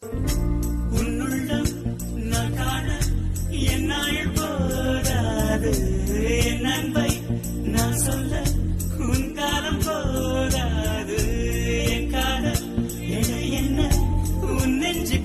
உன்னுள்ளம் நான் காண என்னாள் போதாது, என் அன்பை நான் சொல்ல உன் காலம் போதாது, என் காதல் எடை என்ன உன் நெஞ்சு